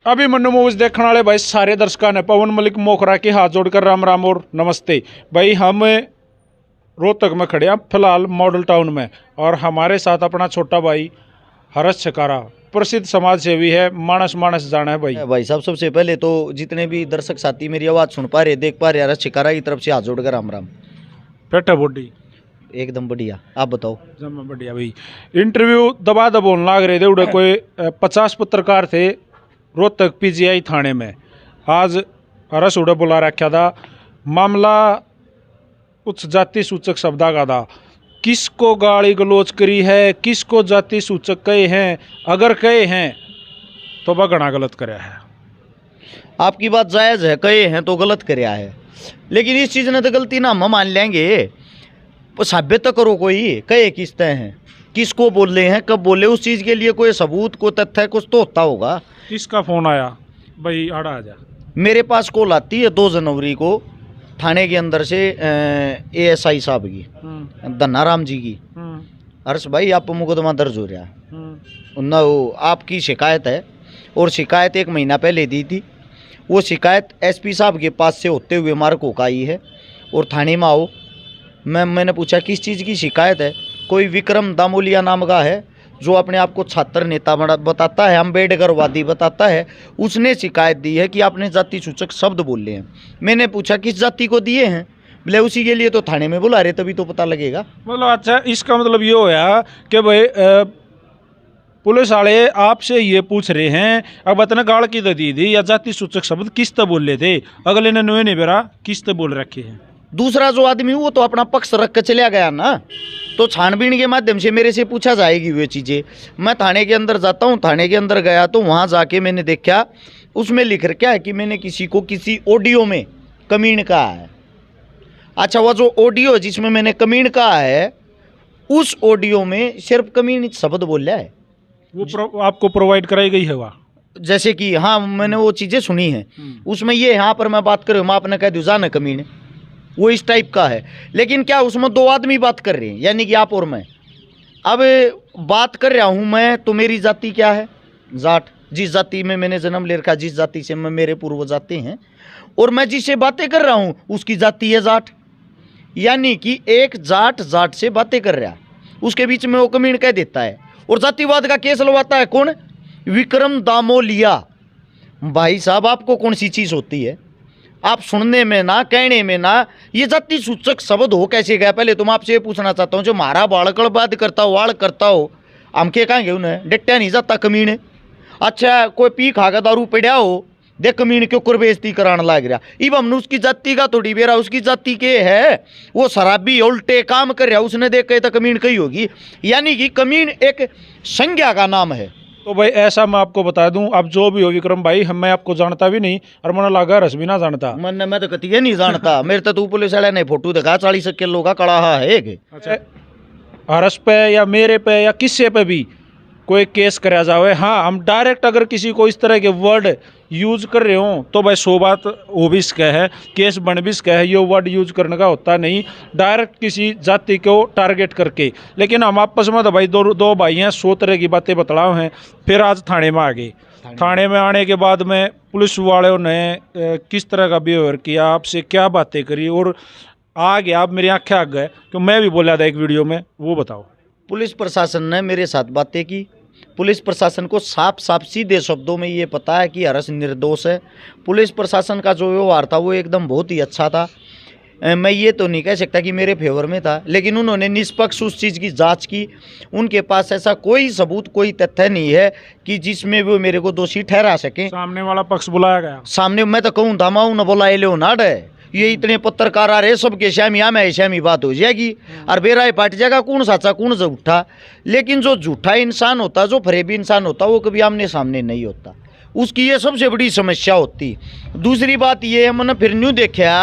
अभी मन्नू मूवीज देखने वाले भाई सारे दर्शकों ने पवन मलिक मोखरा के हाथ जोड़कर राम राम और नमस्ते। भाई हम रोहतक में खड़े हैं फिलहाल मॉडल टाउन में, और हमारे साथ अपना छोटा भाई हर्ष छकारा, प्रसिद्ध समाज सेवी है, मानस मानस जाना है भाई साहब। सबसे पहले तो जितने भी दर्शक साथी मेरी आवाज़ सुन पा रहे, देख पा रहे, हर्ष छकारा की तरफ से हाथ जोड़कर राम राम। पेटा बॉडी एकदम बढ़िया, आप बताओ। जम बढ़िया भाई। इंटरव्यू दबा दबोन लाग रहे थे उड़े, कोई 50 पत्रकार थे रोहतक पीजीआई थाने में। आज हर्ष उड़े बुला रखा था, मामला उच्च जाति सूचक शब्दा का था। किसको गाली गलोच करी है, किसको जाति सूचक कहे हैं, अगर कहे हैं तो वह घना गलत कराया है। आपकी बात जायज़ है, कहे हैं तो गलत कराया है, लेकिन इस चीज़ ने तो गलती ना हम मान लेंगे। साबित तो करो, कोई कहे किस तरह हैं, किसको बोले हैं, कब बोले, उस चीज़ के लिए कोई सबूत, कोई तथ्य कुछ तो होता होगा। किसका फ़ोन आया भाई? आड़ा आ जा। मेरे पास कॉल आती है 2 जनवरी को थाने के अंदर से ASI साहब की, धन्नाराम जी की। हर्ष भाई आप पर मुकदमा दर्ज हो रहा है ना, वो आपकी शिकायत है, और शिकायत 1 महीना पहले दी थी। वो शिकायत SP साहब के पास से होते हुए मार्क को आई है, और थाने में आओ। मैंने पूछा किस चीज़ की शिकायत है। कोई विक्रम दामोलिया नाम का है, जो अपने आप को छात्र नेता बताता है, अम्बेडकरवादी बताता है। उसने शिकायत दी है कि आपने जाति सूचक शब्द बोले हैं। मैंने पूछा किस जाति को दिए हैं, बोले उसी के लिए तो थाने में बुला रहे, तभी तो पता लगेगा। मतलब अच्छा, इसका मतलब ये होया कि भाई पुलिस वाले आपसे ये पूछ रहे हैं, अब इतना गाड़ की तो दी थी या जाति सूचक शब्द किस तरह बोले थे, अगले ने नुए नहीं बेरा किस तरह बोल रखे हैं। दूसरा जो आदमी वो तो अपना पक्ष रख के चला गया ना, तो छानबीन के माध्यम से मेरे से पूछा जाएगी वो चीज़ें। मैं थाने के अंदर जाता हूँ, थाने के अंदर गया तो वहाँ जाके मैंने देखा, उसमें लिख रखा है कि मैंने किसी को किसी ऑडियो में कमीन कहा है। अच्छा, वह जो ऑडियो जिसमें मैंने कमीन कहा है, उस ऑडियो में सिर्फ कमीन शब्द बोला है। वो आपको प्रोवाइड कराई गई है वह? जैसे कि हाँ, मैंने वो चीज़ें सुनी हैं, उसमें ये यहाँ पर मैं बात कर रहा हूँ, मैं आपने कह दूँ जाना कमीन, वो इस टाइप का है। लेकिन क्या उसमें 2 आदमी बात कर रहे हैं, यानी कि आप और मैं। अब बात कर रहा हूँ मैं, तो मेरी जाति क्या है? जाट। जिस जाति में मैंने जन्म ले रखा, जिस जाति से मैं मेरे पूर्वज आते हैं, और मैं जिससे बातें कर रहा हूँ उसकी जाति है जाट। यानी कि एक जाट जाट से बातें कर रहा है, उसके बीच में वो कमीन कह देता है, और जातिवाद का केस लवाता है कौन? विक्रम दामोलिया। भाई साहब, आपको कौन सी चीज़ होती है? आप सुनने में ना, कहने में ना, ये जाति सूचक शब्द हो कैसे गया? पहले तो मैं आपसे ये पूछना चाहता हूँ, जो मारा बाड़कड़बाद करता हो, वाड़ करता हो, हम के कहेंगे उन्हें डट्टा नहीं जाता कमीने। अच्छा, कोई पी खागा दारू पड़ा हो, देख कमीन के ऊपर बेइज्जती कराने लग रहा, इब हमने उसकी जाति का थोड़ी बेरा, उसकी जाति के है, वो शराबी उल्टे काम कर रहा, उसने देख के तो कमीन कही होगी। यानी कि कमीन एक संज्ञा का नाम है। तो भाई ऐसा मैं आपको बता दूं, अब जो भी हो विक्रम भाई, मैं आपको जानता भी नहीं, और मन लगा रस भी ना जानता। मैं तो कतिये नहीं जानता। मेरे तो तू पुलिस वाले ने फोटो दिखा 40 किलो का कड़ाहा है। अच्छा, हर्ष पे या मेरे पे या किसी पे भी कोई केस कराया जाए, हाँ हम डायरेक्ट अगर किसी को इस तरह के वर्ड यूज कर रहे हो तो भाई 100 बात वो भी इसका है, केस बन भी इसका है। ये वर्ड यूज करने का होता नहीं डायरेक्ट किसी जाति को टारगेट करके। लेकिन हम आपस में तो भाई दो भाई हैं, 100 तरह की बातें बतलाओ हैं। फिर आज थाने में आ गए। थाने में आने के बाद में पुलिस वालों ने किस तरह का बिहेवियर किया, आपसे क्या बातें करी, और आ गया आप मेरी आंखें आ गए क्योंकि मैं भी बोला था एक वीडियो में, वो बताओ। पुलिस प्रशासन ने मेरे साथ बातें की। पुलिस प्रशासन को साफ साफ सीधे शब्दों में ये पता है कि हर्ष निर्दोष है। पुलिस प्रशासन का जो व्यवहार था वो एकदम बहुत ही अच्छा था। मैं ये तो नहीं कह सकता कि मेरे फेवर में था, लेकिन उन्होंने निष्पक्ष उस चीज़ की जांच की। उनके पास ऐसा कोई सबूत, कोई तथ्य नहीं है कि जिसमें वो मेरे को दोषी ठहरा सके। सामने वाला पक्ष बुलाया गया, सामने मैं तो कहूँ धामाऊ न बोला ले नाड है, ये इतने पत्रकार आ रहे सबके श्यामी में श्यामी बात हो जाएगी, और बेरा पाट जाएगा कौन साचा कौन झूठा। लेकिन जो झूठा इंसान होता, जो फरेबी इंसान होता, वो कभी आमने सामने नहीं होता, उसकी ये सबसे बड़ी समस्या होती। दूसरी बात ये है, मैंने फिर न्यू देखा,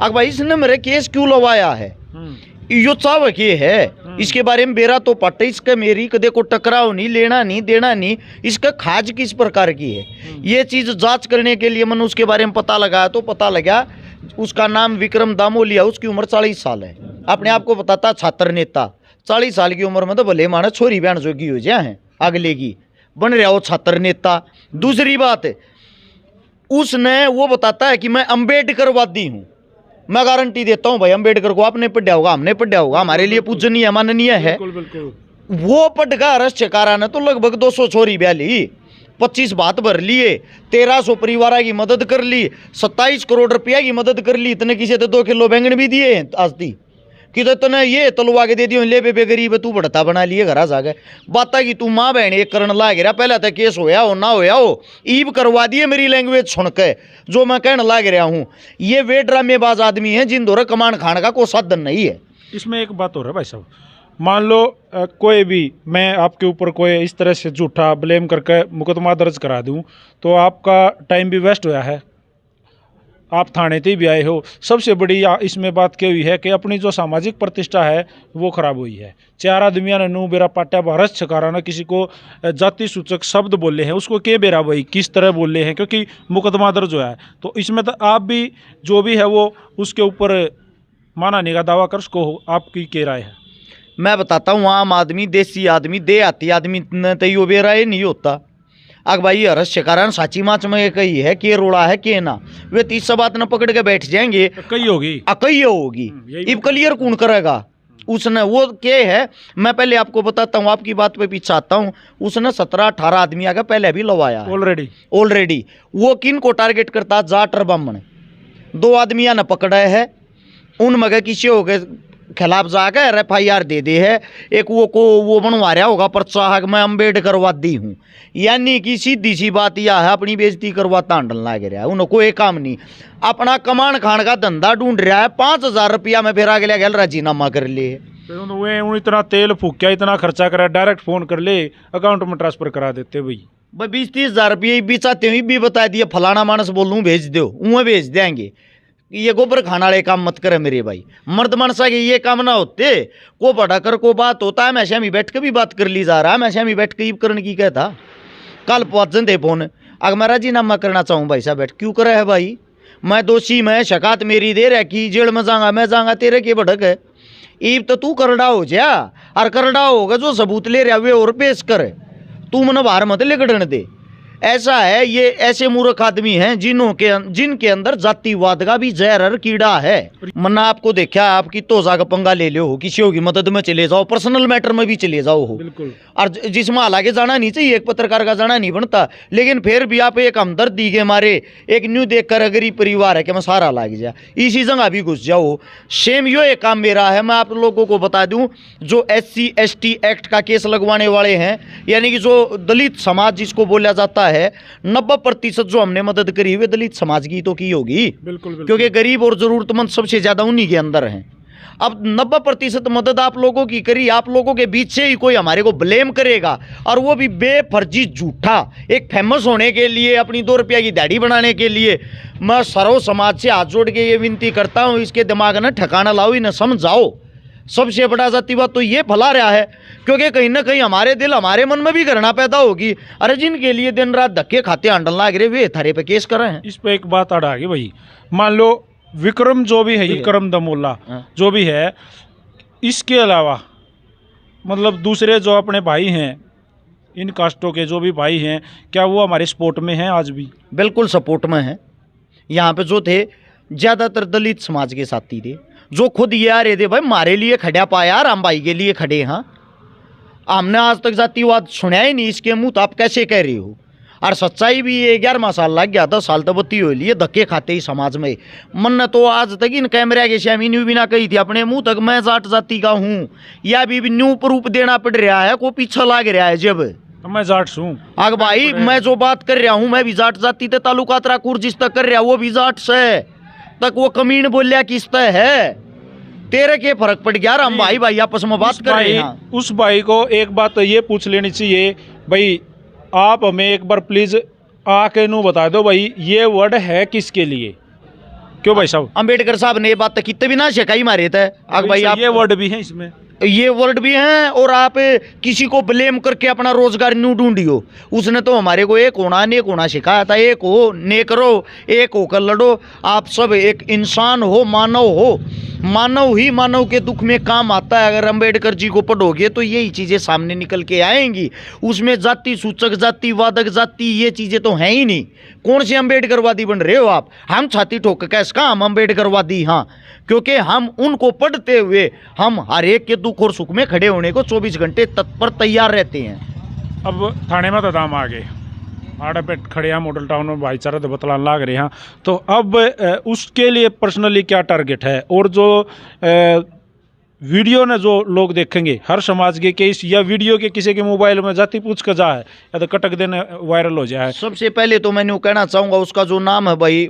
अब भाई इसने मेरे केस क्यों लवाया है, यो चावक ये है, इसके बारे में बेरा तो पट्टे, इसका मेरी कदे को टकराव नहीं, लेना नहीं देना नहीं, इसका खाज किस प्रकार की है, ये चीज़ जांच करने के लिए मैंने उसके बारे में पता लगाया। तो पता लगा उसका नाम विक्रम दामोलिया, उसकी उम्र 40 साल है। अपने आप को बताता छात्र नेता, 40 साल की उम्र में तो भले माना छोरी बहन जोगी हो जाए हैं, अगले की बन रहा हो छात्र नेता। दूसरी बात, उसने वो बताता है कि मैं अम्बेडकरवादी हूं। मैं गारंटी देता हूं भाई, अम्बेडकर को आपने पढ़ा होगा, हमने पढ़ा होगा, हमारे लिए पूजनीय माननीय है। वो पढ़गा अरस चकारा ने तो लगभग 200 छोरी ब्याह ली, 25 भात भर लिए, 1300 परिवार की मदद कर ली, 27 करोड़ रुपया की मदद कर ली। इतने किसी तो 2 किलो बैंगन भी दिए हैं आज दी कि तो तने ये तलवा के दे दियो, ले बेबे गरीब तू बढ़ता बना लिए घर आ गए। बाता की तू माँ बहन एक करन लाग रहा, पहले तो केस होया हो ना होया हो, ईब करवा दिए मेरी लैंग्वेज सुन के जो मैं कहने लाग रहा हूँ। ये वे ड्रामेबाज आदमी हैं जिन दौरा कमान खाने का कोई साधन नहीं है। इसमें एक बात हो रहा है भाई साहब, मान लो कोई भी, मैं आपके ऊपर कोई इस तरह से झूठा ब्लेम करके मुकदमा दर्ज करा दूं तो आपका टाइम भी वेस्ट होया है, आप थाने ते भी आए हो। सबसे बड़ी इसमें बात क्या हुई है कि अपनी जो सामाजिक प्रतिष्ठा है वो खराब हुई है। 4 आदमियों ने नू बेरा पाट्या भारत छकारा ना किसी को जाति सूचक शब्द बोले हैं, उसको के बेरा भाई किस तरह बोले हैं, क्योंकि मुकदमा दर्ज हुआ है। तो इसमें तो आप भी जो भी है वो उसके ऊपर मानाने का दावा कर, उसको आपकी क्या राय है? मैं बताता हूँ, आम आदमी, देसी आदमी, देहाती आदमी तो यो बेरा ये नहीं होता। अग भाई हरस शिकारा साची माच में ये कही है कि रोड़ा है कि ना, वे 30 बात न पकड़ के बैठ जाएंगे, कई होगी अकई होगी। इब क्लियर कौन करेगा? उसने वो क्या है, मैं पहले आपको बताता हूँ, आपकी बात पे पीछे आता हूँ। उसने 17-18 आदमी आगे पहले भी लवाया ऑलरेडी। वो किन को टारगेट करता? जाट और ब्राह्मण। 2 आदमियां ने पकड़े है, उनमें किसी हो गए खिलाफ जाकर FIR दे दे है। एक वो बनवा रहा होगा पर्चा है मैं अम्बेडकरवादी हूँ, यानी कि सीधी सी बात यह है अपनी बेइज्जती करवाता हंडल लाग रहा है। उन्हें कोई काम नहीं, अपना कमान खान का धंधा ढूंढ रहा है। 5000 रुपया में फिर आगे लगे राजीनामा कर ले। इतना तेल फूकिया, इतना खर्चा करा, डायरेक्ट फोन कर ले, अकाउंट में ट्रांसफर करा देते भाई। 20-30 हजार रुपये भी चाहते हुए भी बता दिए, फलाना मानस बोलूँ भेज दो, उन्हें भेज देंगे। ये गोबर खाना वाले काम मत करे मेरे भाई। मर्द मनसा के ये काम ना होते, को बड़ा कर को बात होता है, हमेशा में बैठ के भी बात कर ली जा रहा है, हमेशा में बैठ के करने की कहता। कल पहुँचन थे फोन, अगर मैं राजीनामा करना चाहूँ भाई साहब, बैठ क्यों करे है भाई? मैं दोषी, मैं शिकायत मेरी दे रहा कि जेल में जाऊंगा, मैं जाऊंगा, तेरे के भड़क है। ईब तो तू करड़ा हो जा, और करड़ा होगा जो सबूत ले रहा वे और पेश कर, तू मन बाहर मत लेकर दे। ऐसा है, ये ऐसे मूर्ख आदमी हैं जिनके अंदर जातिवाद का भी जहर कीड़ा है। मन्ना आपको देखा, आपकी तोजा का पंगा ले लो, किसी की मदद में चले जाओ, पर्सनल मैटर में भी चले जाओ हो, और जिसमें हालांकि जाना नहीं चाहिए, एक पत्रकार का जाना नहीं बनता, लेकिन फिर भी आप एक हमदर्दी के मारे एक न्यू देखकर गरीब परिवार है कि मैं सारा लाग जा, इसी जगह भी घुस जाओ। सेम यो एक काम मेरा है। मैं आप लोगों को बता दूं, जो SC/ST एक्ट का केस लगवाने वाले हैं, यानी कि जो दलित समाज जिसको बोला जाता है, 90% जो हमने मदद करी हुई दलित समाज की तो की होगी, बिल्कुल। क्योंकि गरीब और जरूरतमंद सबसे ज्यादा उन्हीं के अंदर हैं। अब 90% मदद आप लोगों की करी, आप लोगों के बीच से ही कोई हमारे को ब्लेम करेगा, और वो भी बेफर्जी झूठा, एक फेमस होने के लिए, अपनी 2 रुपया की दाढ़ी बनाने के लिए। मैं सर्व समाज से हाथ जोड़ के ये विनती करता हूँ, इसके दिमाग ने ठिकाना लाओ, इन्हें समझाओ। सबसे बड़ा जातिवाद तो ये फैला रहा है, क्योंकि कहीं ना कहीं हमारे दिल, हमारे मन में भी घृणा पैदा होगी। अरे जिनके लिए दिन रात धक्के खाते हंडल लाग रहे, वे थारे पे केस कर रहे हैं। इस पे एक बात अड़ा गई भाई, मान लो विक्रम जो भी है, विक्रम दमोला जो भी है, इसके अलावा मतलब दूसरे जो अपने भाई हैं, इन कास्टों के जो भी भाई हैं, क्या वो हमारे सपोर्ट में हैं आज भी? बिल्कुल सपोर्ट में हैं। यहाँ पे जो थे ज़्यादातर दलित समाज के साथी थे, जो खुद ये आ रहे थे भाई हमारे लिए खड़ा पाया, राम भाई के लिए खड़े। हाँ, हमने आज तक जातिवाद सुना ही नहीं, इसके मुँह तो आप कैसे कह रहे हो? और सच्चाई भी ये 11 साल लग गया, 10 साल तो बत्ती हो लिए, धक्के खाते ही समाज में। मन ने तो आज तक इन कैमरा के सामने न्यू भी ना कही थी अपने मुंह तक मैं जाट जाति का हूँ, या भी न्यू प्रूफ देना पड़ रहा है, को पीछा लाग रहा है। जब तो मैं जाट हूँ, आग भाई मैं जो बात कर रहा हूँ, मैं भी जाट जाति ते तालुका त्राकुर जिस तक कर रहा वो भी जाट से तक वो कमीन बोलिया किस तक है, तेरे के फर्क पड़ गया। हम भाई आपस में बात कर रहे हैं। उस भाई को एक बात तो ये पूछ लेनी चाहिए भाई, आप हमें एक बार प्लीज आके नू बता दो भाई, ये वर्ड है किसके लिए? क्यों भाई साहब? अंबेडकर साहब ने ये बात तो कितने भी ना शिकाई मारे थे। आग भाई आप ये वर्ड भी है इसमें, ये वर्ड भी हैं, और आप किसी को ब्लेम करके अपना रोजगार न्यू ढूंढियो। उसने तो हमारे को एक होना नेक होना सिखाया था, एक हो नेक रहो, एक होकर लड़ो, आप सब एक इंसान हो, मानव हो। मानव ही मानव के दुख में काम आता है। अगर अंबेडकर जी को पढ़ोगे तो यही चीज़ें सामने निकल के आएंगी। उसमें जाति सूचक, जाति वादक, जाति ये चीज़ें तो हैं ही नहीं। कौन से अंबेडकरवादी बन रहे हो आप? हम छाती ठोक के इसका हम अंबेडकरवादी, हाँ, क्योंकि हम उनको पढ़ते हुए हम हर एक के दुख और सुख में खड़े होने को 24 घंटे तत्पर तैयार रहते हैं। अब थाने में तो दाम आ गए, आड़े पे खड़े हैं मॉडल टाउन में, भाईचारा तो बतलाने लाग रहे हैं। तो अब उसके लिए पर्सनली क्या टारगेट है? और जो वीडियो ने जो लोग देखेंगे हर समाज के केस या वीडियो के किसी के मोबाइल में जाति पूछ कर जा है या तो कटक देने वायरल हो जाए। सबसे पहले तो मैंने वो कहना चाहूँगा, उसका जो नाम है भाई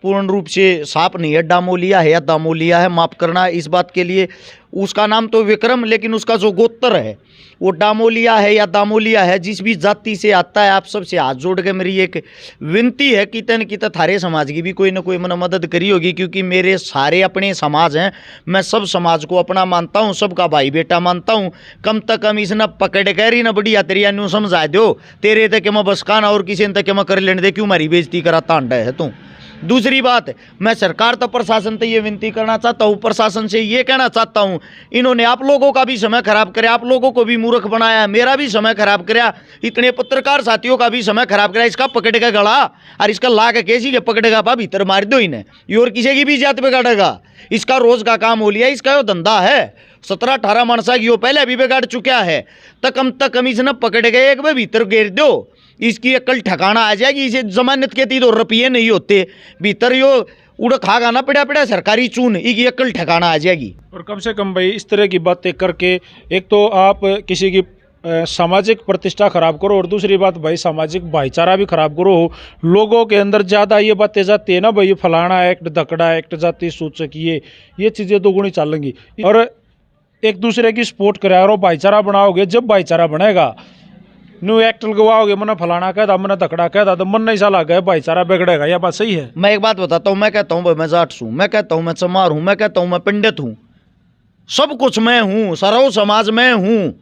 पूर्ण रूप से साफ नहीं है, डामोलिया है या दामोलिया है, माफ़ करना इस बात के लिए। उसका नाम तो विक्रम, लेकिन उसका जो गोत्र है वो डामोलिया है या दामोलिया है। जिस भी जाति से आता है, आप सबसे हाथ जोड़ के मेरी एक विनती है कि तन की थारे समाज की भी कोई ना कोई मदद करी होगी, क्योंकि मेरे सारे अपने समाज हैं। मैं सब समाज को अपना मानता हूँ, सबका भाई बेटा मानता हूँ। कम तक कम इस न पकड़ कर ही न बढ़िया तेरिया न्यू समझा दो, तेरे तक मैं बस काना और किसी तक मैं कर लेने दे, क्यों मारी बेइज्जती करा तांडा है तू। दूसरी बात, मैं सरकार तो प्रशासन तो ये विनती करना चाहता हूँ, प्रशासन से ये कहना चाहता हूँ, इन्होंने आप लोगों का भी समय खराब कराया, आप लोगों को भी मूर्ख बनाया, मेरा भी समय खराब कराया, इतने पत्रकार साथियों का भी समय खराब कराया। इसका पकड़ के गला और इसका ला के कैसी के पकड़ेगा पा भीतर मार दो इन्हें, ये और किसी की भी जात बिगाड़ेगा। इसका रोज का काम हो लिया, इसका यो धंधा है। 17-18 मानसा की वो पहले भी बिगाड़ चुका है। तक कम इसने पकड़ के एक बार भीतर घेर दो, इसकी अकल ठिकाना आ जाएगी। इसे जमानत के 3 रुपये नहीं होते, भीतर यो उड़ खागा ना पड़ा सरकारी चून, इसकी अकल ठिकाना आ जाएगी। और कम से कम भाई इस तरह की बातें करके एक तो आप किसी की सामाजिक प्रतिष्ठा खराब करो, और दूसरी बात भाई सामाजिक भाईचारा भी खराब करो। लोगों के अंदर ज़्यादा ये बातें जाती है ना भाई, फलाना एक्ट, धकड़ा एक्ट, जाति सूचक, ये चीज़ें दोगुनी चलेंगी। और एक दूसरे की सपोर्ट करा और भाईचारा बनाओगे। जब भाईचारा बनेगा, न्यू एक्ट लगवाओगे, मना फलाना कहता, मना धकड़ा कहता, तो मन नहीं साला गया, भाईचारा बिगड़ेगा। यह बात सही है। मैं एक बात बताता हूँ, मैं कहता हूँ भाई मैं जाट हूँ, मैं कहता हूँ मैं चमार हूँ, मैं कहता हूँ मैं पंडित हूँ, सब कुछ मैं हूँ, सरव समाज में हूँ।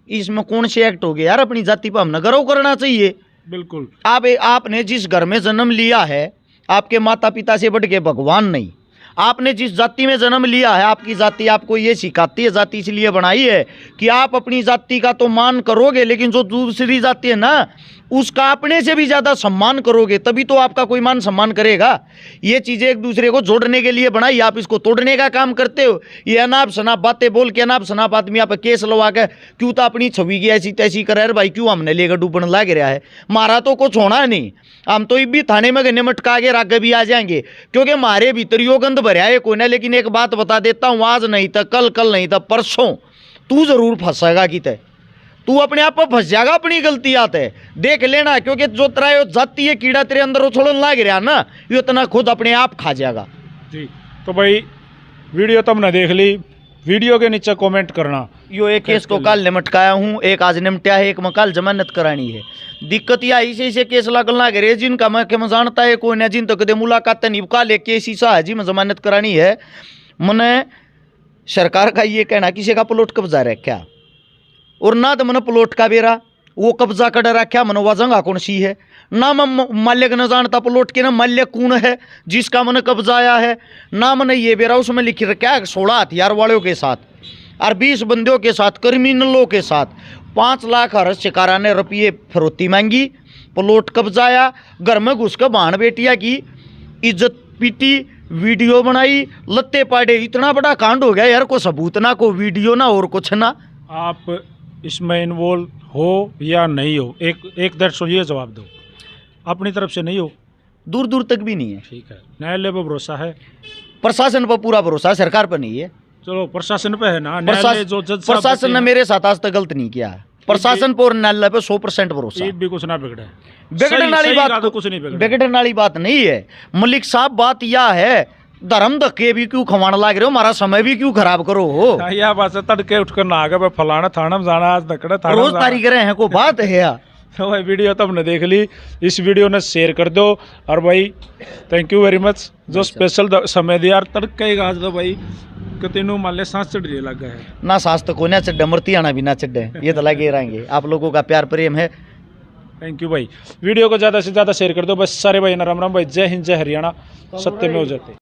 इसमें कौन से एक्ट हो गए यार? अपनी जाति पर हमने गर्व करना चाहिए। बिल्कुल। आपने जिस घर में जन्म लिया है, आपके माता पिता से बढ़ के भगवान नहीं। आपने जिस जाति में जन्म लिया है, आपकी जाति आपको ये सिखाती है, जाति इसलिए बनाई है कि आप अपनी जाति का तो मान करोगे, लेकिन जो दूसरी जाति है ना, उसका अपने से भी ज़्यादा सम्मान करोगे, तभी तो आपका कोई मान सम्मान करेगा। ये चीज़ें एक दूसरे को जोड़ने के लिए बनाई, आप इसको तोड़ने का काम करते हो। ये अनाप शनाप बातें बोल के, अनाप शनाप आदमी आप केस लगा के क्यों तो अपनी छवि की ऐसी तैसी करे भाई, क्यों हमने लेकर डूबने लग रहा है। मारा तो कुछ होना नहीं, हम तो भी थाने में गन्ने मटका के राग भी आ जाएंगे, क्योंकि मारे भीतर यो गंध भरया है कोई ना। लेकिन एक बात बता देता हूँ, आज नहीं था कल, कल नहीं था परसों, तू जरूर फंसेगा कि तू अपने आप पर फंस जाएगा। अपनी गलती आते देख लेना, क्योंकि जो तेरा जाती है कीड़ा तेरे अंदर उछलन लग रहा ना, ये इतना खुद अपने आप खा जाएगा जी। तो भाई वीडियो तुमने देख ली, वीडियो के नीचे कमेंट करना। यो एक केस को कल निमटकाया हूँ, एक आज निमटा है, एक में कल जमानत करानी है। दिक्कत यह ऐसे केस लागल ना करे जिनका मैं जानता है कोई ना, जिन तक मुलाकात निपका ले केस ईसा है जी में जमानत करानी है। मैंने सरकार का ये कहना किसी का प्लॉट कब्जा रखा, और ना तो मैंने प्लॉट का बेरा वो कब्जा कर रखा, मैंने वह जगह कौन सी है ना, मैं मालिक न जानता प्लॉट के ना मालिक कौन है जिसका मैंने कब्जा आया है ना। मैंने ये बेरा उसमें लिख रखा है 16 हथियार वालों के साथ और 20 बंदियों के साथ, क्रिमिनलों के साथ 5 लाख हर शिकारा ने रुपये फरोती मांगी, प्लॉट कब्जा आया, घर में घुस कर बहन बेटिया की इज्जत पीटी, वीडियो बनाई, लत्ते पाड़े। इतना बड़ा कांड हो गया यार, को सबूत ना, को वीडियो ना, और कुछ ना। आप इसमें इन्वॉल्व हो या नहीं हो, एक दर्शक ये जवाब दो। अपनी तरफ से नहीं हो, दूर दूर तक भी नहीं है। ठीक है, न्यायालय पर भरोसा है, प्रशासन पर पूरा भरोसा है, सरकार पर नहीं है। चलो प्रशासन पे है ना, न्यायालय जो जज साहब प्रशासन ने मेरे साथ आज तक गलत नहीं किया है। प्रशासन पर और न्यायालय पे 100% भरोसा। भी कुछ ना बिगड़े, बिगड़ने वाली बात तो कुछ नहीं बिगड़े, बिगड़ने वाली बात नहीं है मलिक साहब। बात यह है, धर्म धक्के भी क्यों खवाने लग रहे हो, हमारा समय भी क्यों खराब करो हो। यह बात है, तड़के उठकर ना आगे फलाना थाना में जाना, आज धकड़ा थाना रोज तारीख रहे हैं, को बात है यार। तो भाई वीडियो तो हमने देख ली, इस वीडियो ने शेयर कर दो। और भाई थैंक यू वेरी मच जो स्पेशल समय दिया। तड़के आज तो भाई तेनू मान ले सांस चढ़ लग गया है ना, सांस तो कोने चढ़े, मरती आना भी ना चढ़े, ये तो लगे रहेंगे। आप लोगों का प्यार प्रेम है। थैंक यू भाई, वीडियो को ज़्यादा से ज़्यादा शेयर कर दो बस। सारे भाई ना राम राम भाई, जय हिंद, जय हरियाणा, सत्य में हो जाते।